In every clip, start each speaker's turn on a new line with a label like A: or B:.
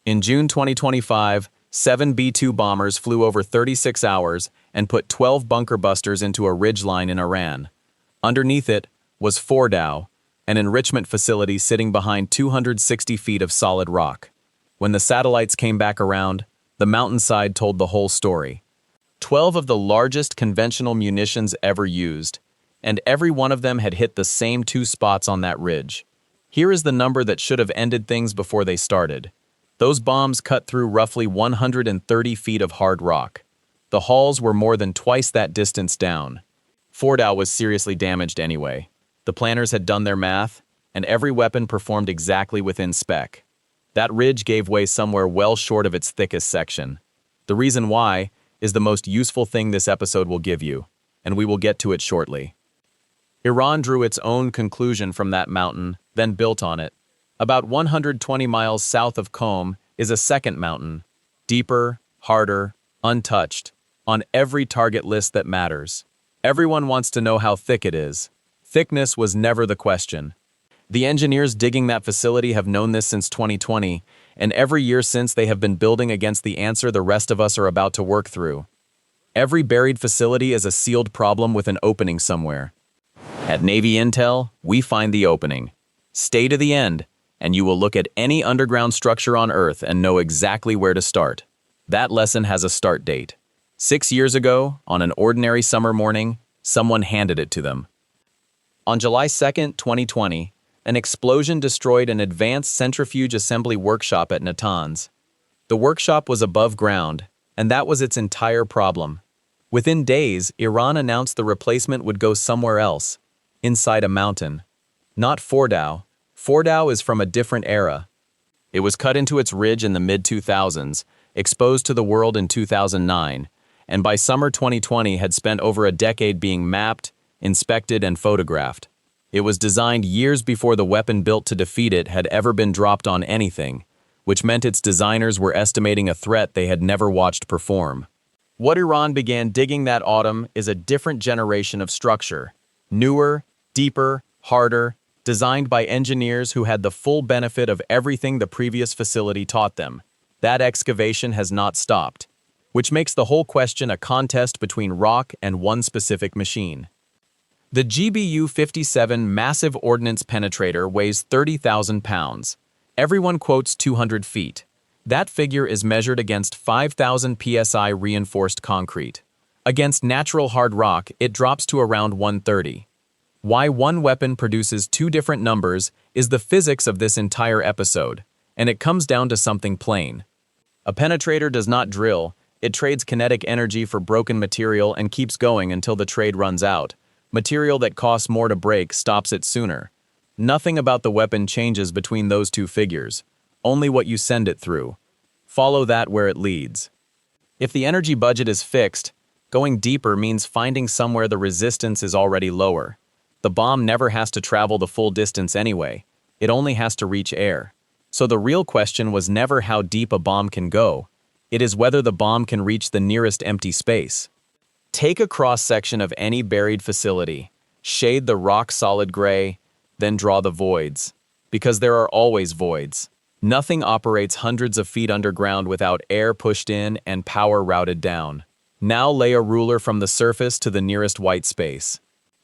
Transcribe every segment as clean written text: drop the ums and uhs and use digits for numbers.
A: In June 2025, 7 B-2 bombers flew over 36 hours and put 12 bunker busters into a ridgeline in Iran. Underneath it was Fordow, an enrichment facility sitting behind 260 feet of solid rock. When the satellites came back around, the mountainside told the whole story. 12 of the largest conventional munitions ever used, and every one of them had hit the same 2 spots on that ridge. Here is the number that should have ended things before they started. Those bombs cut through roughly 130 feet of hard rock. The hulls were more than twice that distance down. Fordow was seriously damaged anyway. The planners had done their math, and every weapon performed exactly within spec. That ridge gave way somewhere well short of its thickest section. The reason why is the most useful thing this episode will give you, and we will get to it shortly. Iran drew its own conclusion from that mountain, then built on it. About 120 miles south of Qom is a second mountain, deeper, harder, untouched, on every target list that matters. Everyone wants to know how thick it is. Thickness was never the question. The engineers digging that facility have known this since 2020, and every year since they have been building against the answer the rest of us are about to work through. Every buried facility is a sealed problem with an opening somewhere. At Navy Intel, we find the opening. Stay to the end, and you will look at any underground structure on Earth and know exactly where to start. That lesson has a start date. 6 years ago, on an ordinary summer morning, someone handed it to them. On July 2, 2020, an explosion destroyed an advanced centrifuge assembly workshop at Natanz. The workshop was above ground, and that was its entire problem. Within days, Iran announced the replacement would go somewhere else, inside a mountain. Not Fordow. Fordow is from a different era. It was cut into its ridge in the mid-2000s, exposed to the world in 2009, and by summer 2020 had spent over a decade being mapped, inspected, and photographed. It was designed years before the weapon built to defeat it had ever been dropped on anything, which meant its designers were estimating a threat they had never watched perform. What Iran began digging that autumn is a different generation of structure. Newer, deeper, harder, designed by engineers who had the full benefit of everything the previous facility taught them. That excavation has not stopped, which makes the whole question a contest between rock and one specific machine. The GBU-57 massive ordnance penetrator weighs 30,000 pounds. Everyone quotes 200 feet. That figure is measured against 5,000 psi reinforced concrete. Against natural hard rock, it drops to around 130. Why one weapon produces 2 different numbers is the physics of this entire episode, and it comes down to something plain. A penetrator does not drill, it trades kinetic energy for broken material and keeps going until the trade runs out. Material that costs more to break stops it sooner. Nothing about the weapon changes between those 2 figures, only what you send it through. Follow that where it leads. If the energy budget is fixed, going deeper means finding somewhere the resistance is already lower. The bomb never has to travel the full distance anyway, it only has to reach air. So the real question was never how deep a bomb can go, it is whether the bomb can reach the nearest empty space. Take a cross-section of any buried facility, shade the rock-solid gray, then draw the voids. Because there are always voids. Nothing operates hundreds of feet underground without air pushed in and power routed down. Now lay a ruler from the surface to the nearest white space.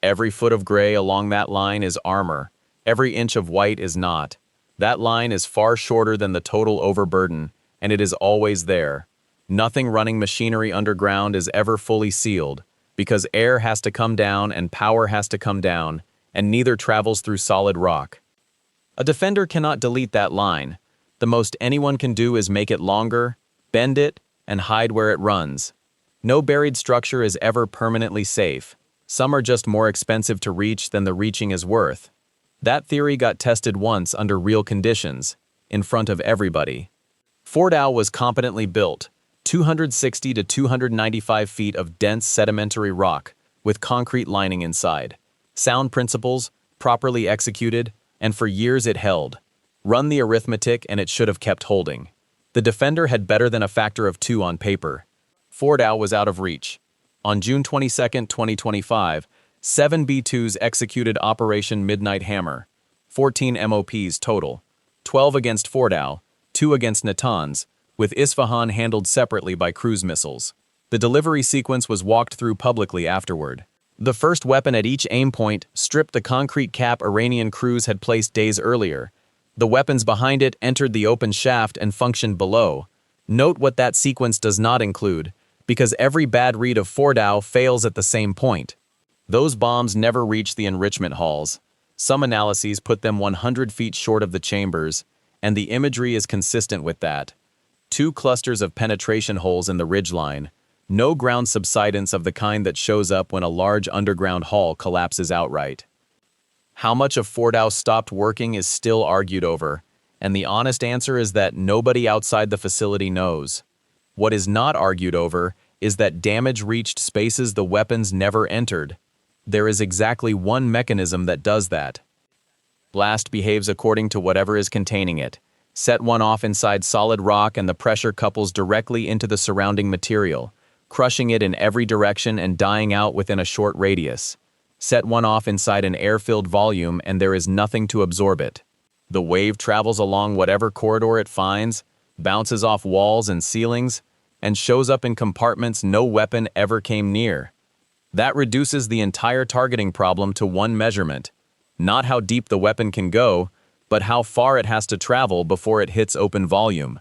A: Every foot of gray along that line is armor. Every inch of white is not. That line is far shorter than the total overburden, and it is always there. Nothing running machinery underground is ever fully sealed, because air has to come down and power has to come down, and neither travels through solid rock. A defender cannot delete that line. The most anyone can do is make it longer, bend it, and hide where it runs. No buried structure is ever permanently safe. Some are just more expensive to reach than the reaching is worth. That theory got tested once under real conditions, in front of everybody. Fordow was competently built, 260 to 295 feet of dense sedimentary rock with concrete lining inside. Sound principles, properly executed, and for years it held. Run the arithmetic and it should have kept holding. The defender had better than a factor of 2 on paper. Fordow was out of reach. On June 22, 2025, 7 B-2s executed Operation Midnight Hammer, 14 MOPs total, 12 against Fordow, 2 against Natanz, with Isfahan handled separately by cruise missiles. The delivery sequence was walked through publicly afterward. The first weapon at each aim point stripped the concrete cap Iranian crews had placed days earlier. The weapons behind it entered the open shaft and functioned below. Note what that sequence does not include, because every bad read of Fordow fails at the same point. Those bombs never reach the enrichment halls. Some analyses put them 100 feet short of the chambers, and the imagery is consistent with that. 2 clusters of penetration holes in the ridgeline. No ground subsidence of the kind that shows up when a large underground hall collapses outright. How much of Fordow stopped working is still argued over, and the honest answer is that nobody outside the facility knows. What is not argued over is that damage reached spaces the weapons never entered. There is exactly one mechanism that does that. Blast behaves according to whatever is containing it. Set one off inside solid rock and the pressure couples directly into the surrounding material, crushing it in every direction and dying out within a short radius. Set one off inside an air-filled volume and there is nothing to absorb it. The wave travels along whatever corridor it finds, bounces off walls and ceilings, and shows up in compartments no weapon ever came near. That reduces the entire targeting problem to one measurement. Not how deep the weapon can go, but how far it has to travel before it hits open volume.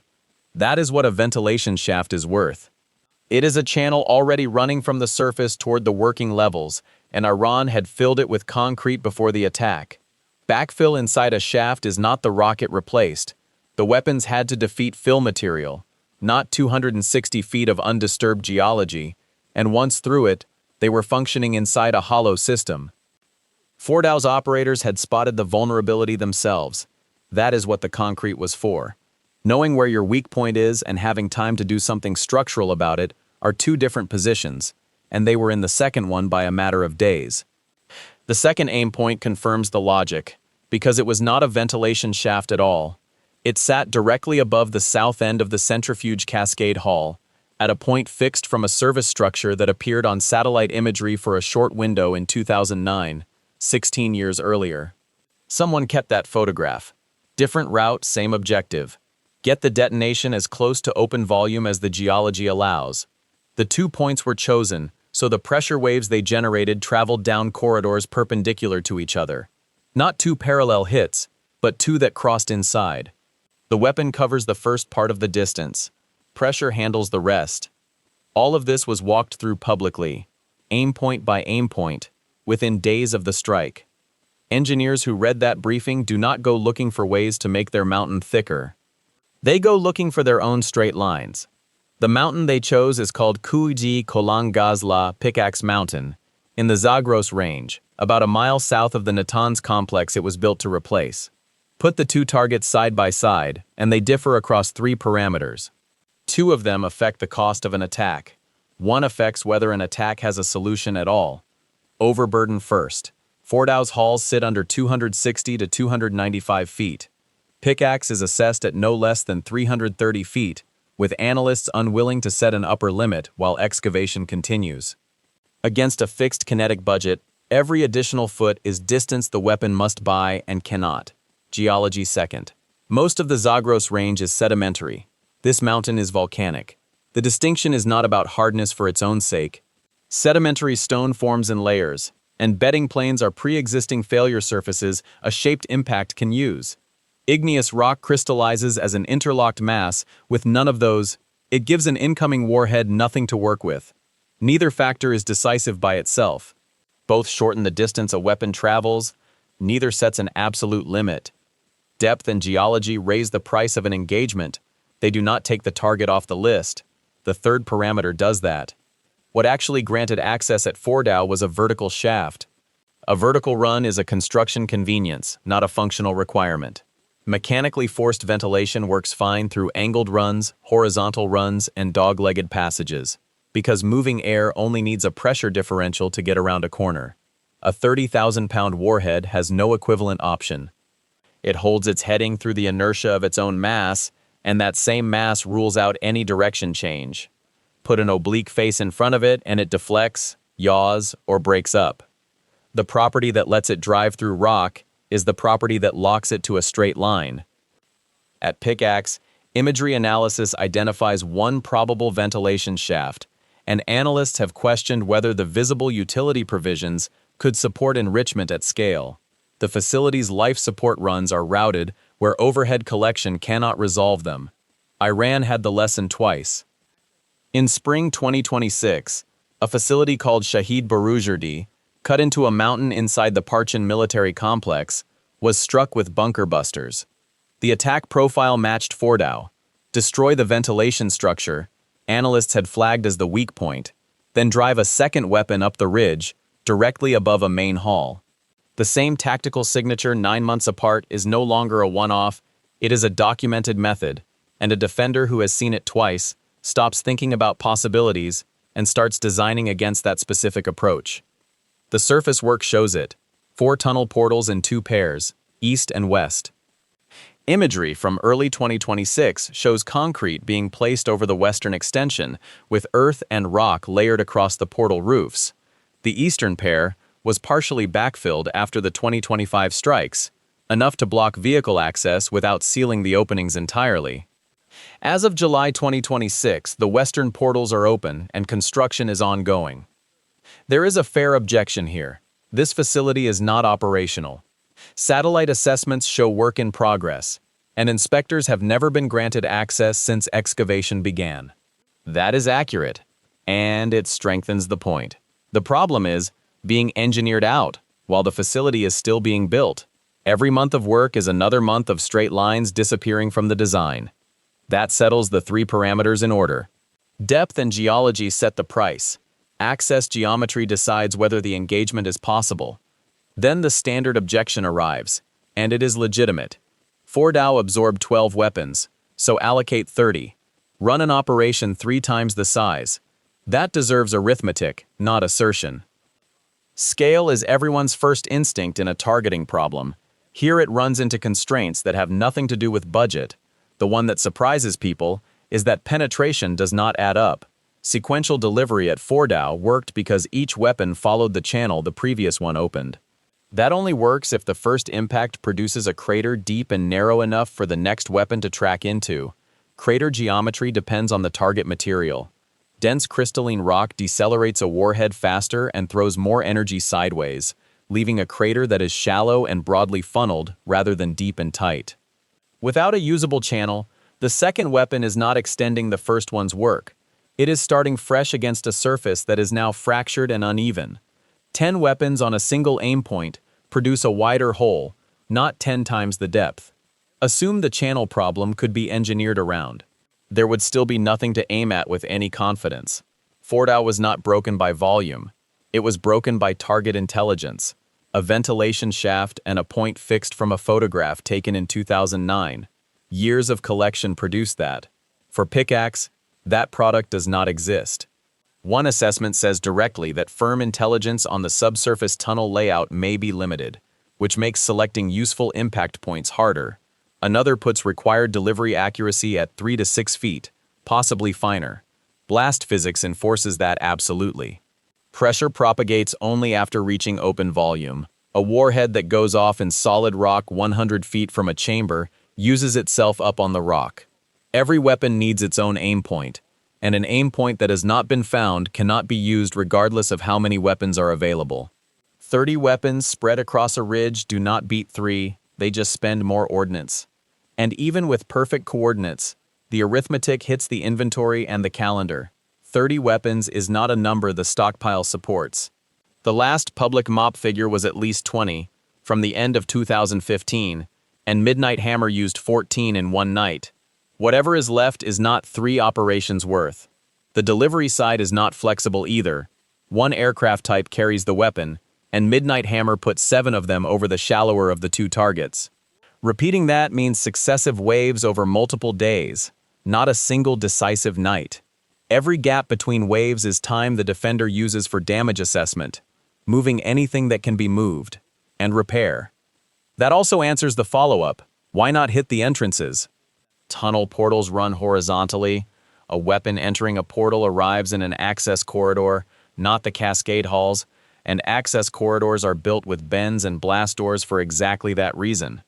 A: That is what a ventilation shaft is worth. It is a channel already running from the surface toward the working levels, and Iran had filled it with concrete before the attack. Backfill inside a shaft is not the rock it replaced. The weapons had to defeat fill material, not 260 feet of undisturbed geology, and once through it, they were functioning inside a hollow system. Fordow's operators had spotted the vulnerability themselves. That is what the concrete was for. Knowing where your weak point is and having time to do something structural about it are 2 different positions, and they were in the second one by a matter of days. The second aim point confirms the logic, because it was not a ventilation shaft at all. It sat directly above the south end of the centrifuge cascade hall, at a point fixed from a service structure that appeared on satellite imagery for a short window in 2009, 16 years earlier. Someone kept that photograph. Different route, same objective. Get the detonation as close to open volume as the geology allows. The 2 points were chosen, so the pressure waves they generated traveled down corridors perpendicular to each other. Not 2 parallel hits, but 2 that crossed inside. The weapon covers the first part of the distance. Pressure handles the rest. All of this was walked through publicly, aim point by aim point, within days of the strike. Engineers who read that briefing do not go looking for ways to make their mountain thicker. They go looking for their own straight lines. The mountain they chose is called Kuiji Kolang Gazla Pickaxe Mountain, in the Zagros Range, about a mile south of the Natanz complex it was built to replace. Put the 2 targets side by side, and they differ across 3 parameters. 2 of them affect the cost of an attack. 1 affects whether an attack has a solution at all. Overburden first. Fordow's halls sit under 260 to 295 feet. Pickaxe is assessed at no less than 330 feet, with analysts unwilling to set an upper limit while excavation continues. Against a fixed kinetic budget, every additional foot is distance the weapon must buy and cannot. Geology second. Most of the Zagros Range is sedimentary. This mountain is volcanic. The distinction is not about hardness for its own sake. Sedimentary stone forms in layers, and bedding planes are pre-existing failure surfaces a shaped impact can use. Igneous rock crystallizes as an interlocked mass with none of those. It gives an incoming warhead nothing to work with. Neither factor is decisive by itself. Both shorten the distance a weapon travels. Neither sets an absolute limit. Depth and geology raise the price of an engagement. They do not take the target off the list. The third parameter does that. What actually granted access at Fordow was a vertical shaft. A vertical run is a construction convenience, not a functional requirement. Mechanically forced ventilation works fine through angled runs, horizontal runs, and dog-legged passages, because moving air only needs a pressure differential to get around a corner. A 30,000-pound warhead has no equivalent option. It holds its heading through the inertia of its own mass, and that same mass rules out any direction change. Put an oblique face in front of it and it deflects, yaws, or breaks up. The property that lets it drive through rock is the property that locks it to a straight line. At Pickaxe, Imagery analysis identifies one probable ventilation shaft, and analysts have questioned whether the visible utility provisions could support enrichment at scale. The facility's life support runs are routed where overhead collection cannot resolve them. Iran had the lesson twice. In spring 2026, a facility called Shahid Baroujerdi, cut into a mountain inside the Parchin military complex, was struck with bunker busters. The attack profile matched Fordow. Destroy the ventilation structure, analysts had flagged as the weak point, then drive a second weapon up the ridge, directly above a main hall. The same tactical signature 9 months apart is no longer a one-off, it is a documented method, and a defender who has seen it twice stops thinking about possibilities and starts designing against that specific approach. The surface work shows it. 4 tunnel portals in 2 pairs, east and west. Imagery from early 2026 shows concrete being placed over the western extension, with earth and rock layered across the portal roofs. The eastern pair was partially backfilled after the 2025 strikes, enough to block vehicle access without sealing the openings entirely. As of July 2026, the western portals are open and construction is ongoing. There is a fair objection here. This facility is not operational. Satellite assessments show work in progress, and inspectors have never been granted access since excavation began. That is accurate, and it strengthens the point. The problem is being engineered out while the facility is still being built. Every month of work is another month of straight lines disappearing from the design. That settles the 3 parameters in order. Depth and geology set the price. Access geometry decides whether the engagement is possible. Then the standard objection arrives, and it is legitimate. Fordow absorbed 12 weapons, so allocate 30. Run an operation 3 times the size. That deserves arithmetic, not assertion. Scale is everyone's first instinct in a targeting problem. Here it runs into constraints that have nothing to do with budget. The one that surprises people is that penetration does not add up. Sequential delivery at Fordow worked because each weapon followed the channel the previous one opened. That only works if the first impact produces a crater deep and narrow enough for the next weapon to track into. Crater geometry depends on the target material. Dense crystalline rock decelerates a warhead faster and throws more energy sideways, leaving a crater that is shallow and broadly funneled rather than deep and tight. Without a usable channel, the second weapon is not extending the first one's work. It is starting fresh against a surface that is now fractured and uneven. 10 weapons on a single aim point produce a wider hole, not 10 times the depth. Assume the channel problem could be engineered around. There would still be nothing to aim at with any confidence. Fordow was not broken by volume. It was broken by target intelligence. A ventilation shaft and a point fixed from a photograph taken in 2009. Years of collection produced that. For Pickaxe, that product does not exist. One assessment says directly that firm intelligence on the subsurface tunnel layout may be limited, which makes selecting useful impact points harder. Another puts required delivery accuracy at 3 to 6 feet, possibly finer. Blast physics enforces that absolutely. Pressure propagates only after reaching open volume. A warhead that goes off in solid rock 100 feet from a chamber uses itself up on the rock. Every weapon needs its own aim point, and an aim point that has not been found cannot be used regardless of how many weapons are available. 30 weapons spread across a ridge do not beat 3, they just spend more ordnance. And even with perfect coordinates, the arithmetic hits the inventory and the calendar. 30 weapons is not a number the stockpile supports. The last public MOP figure was at least 20, from the end of 2015, and Midnight Hammer used 14 in one night. Whatever is left is not 3 operations worth. The delivery side is not flexible either. One aircraft type carries the weapon, and Midnight Hammer put 7 of them over the shallower of the 2 targets. Repeating that means successive waves over multiple days, not a single decisive night. Every gap between waves is time the defender uses for damage assessment, moving anything that can be moved, and repair. That also answers the follow-up, why not hit the entrances? Tunnel portals run horizontally. A weapon entering a portal arrives in an access corridor, not the cascade halls, and access corridors are built with bends and blast doors for exactly that reason.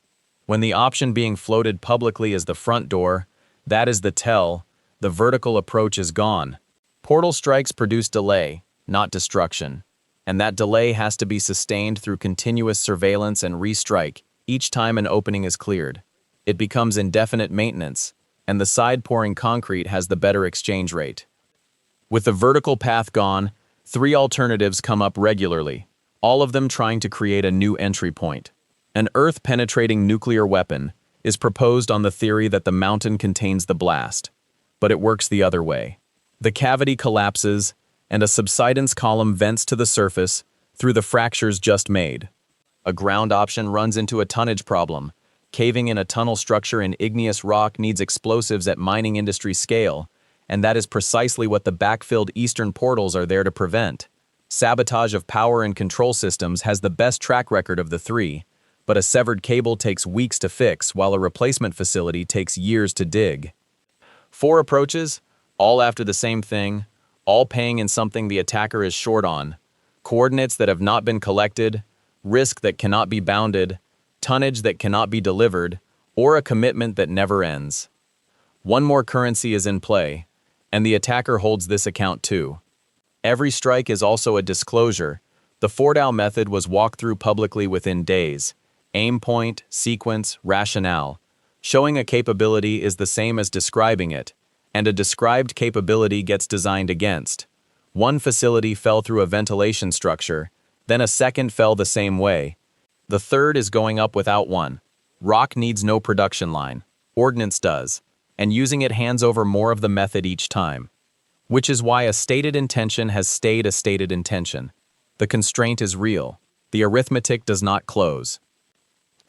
A: When the option being floated publicly is the front door, That is the tell. The vertical approach is gone. Portal strikes produce delay, not destruction. And that delay has to be sustained through continuous surveillance and restrike each time an opening is cleared. It becomes indefinite maintenance, and the side pouring concrete has the better exchange rate. With the vertical path gone, 3 alternatives come up regularly, all of them trying to create a new entry point. An Earth-penetrating nuclear weapon is proposed on the theory that the mountain contains the blast, but it works the other way. The cavity collapses, and a subsidence column vents to the surface through the fractures just made. A ground option runs into a tonnage problem. Caving in a tunnel structure in igneous rock needs explosives at mining industry scale, and that is precisely what the backfilled eastern portals are there to prevent. Sabotage of power and control systems has the best track record of the 3, but a severed cable takes weeks to fix while a replacement facility takes years to dig. 4 approaches, all after the same thing, all paying in something the attacker is short on, coordinates that have not been collected, risk that cannot be bounded, tonnage that cannot be delivered, or a commitment that never ends. One more currency is in play, and the attacker holds this account too. Every strike is also a disclosure. The Fordow method was walked through publicly within days. Aim point, sequence, rationale. Showing a capability is the same as describing it, and a described capability gets designed against. One facility fell through a ventilation structure, then a second fell the same way. The third is going up without one. Rock needs no production line. Ordnance does, and using it hands over more of the method each time. Which is why a stated intention has stayed a stated intention. The constraint is real. The arithmetic does not close.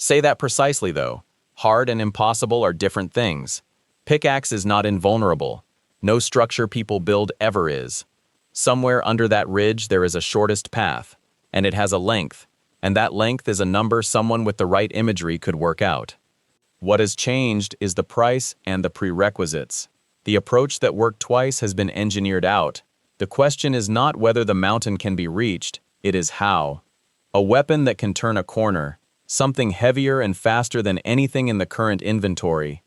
A: Say that precisely though. Hard and impossible are different things. Pickaxe is not invulnerable. No structure people build ever is. Somewhere under that ridge there is a shortest path, and it has a length, and that length is a number someone with the right imagery could work out. What has changed is the price and the prerequisites. The approach that worked twice has been engineered out. The question is not whether the mountain can be reached, it is how. A weapon that can turn a corner, something heavier and faster than anything in the current inventory.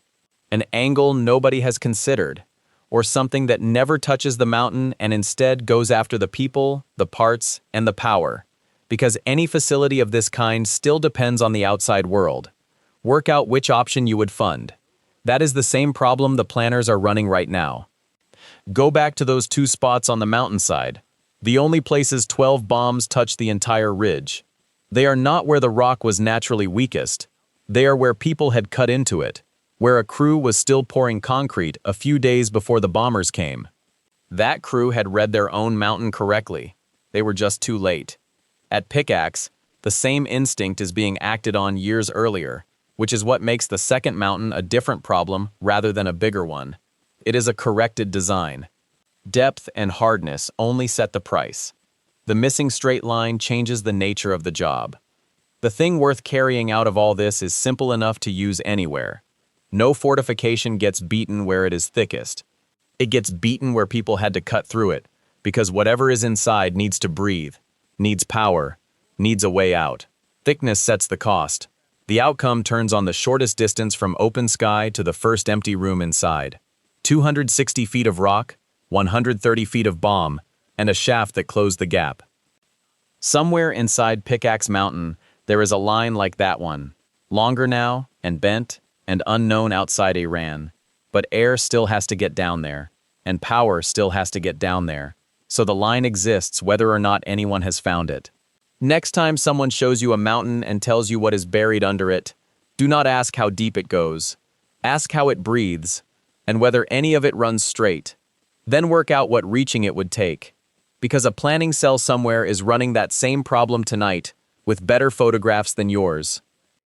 A: An angle nobody has considered, or something that never touches the mountain and instead goes after the people, the parts, and the power. Because any facility of this kind still depends on the outside world. Work out which option you would fund. That is the same problem the planners are running right now. Go back to those 2 spots on the mountainside. The only places 12 bombs touch the entire ridge. They are not where the rock was naturally weakest. They are where people had cut into it, where a crew was still pouring concrete a few days before the bombers came. That crew had read their own mountain correctly. They were just too late. At Pickaxe, the same instinct is being acted on years earlier, which is what makes the second mountain a different problem rather than a bigger one. It is a corrected design. Depth and hardness only set the price. The missing straight line changes the nature of the job. The thing worth carrying out of all this is simple enough to use anywhere. No fortification gets beaten where it is thickest. It gets beaten where people had to cut through it, because whatever is inside needs to breathe, needs power, needs a way out. Thickness sets the cost. The outcome turns on the shortest distance from open sky to the first empty room inside. 260 feet of rock, 130 feet of bomb, and a shaft that closed the gap. Somewhere inside Pickaxe Mountain, there is a line like that one, longer now, and bent, and unknown outside Iran. But air still has to get down there, and power still has to get down there, so the line exists whether or not anyone has found it. Next time someone shows you a mountain and tells you what is buried under it, do not ask how deep it goes. Ask how it breathes, and whether any of it runs straight. Then work out what reaching it would take. Because a planning cell somewhere is running that same problem tonight, with better photographs than yours.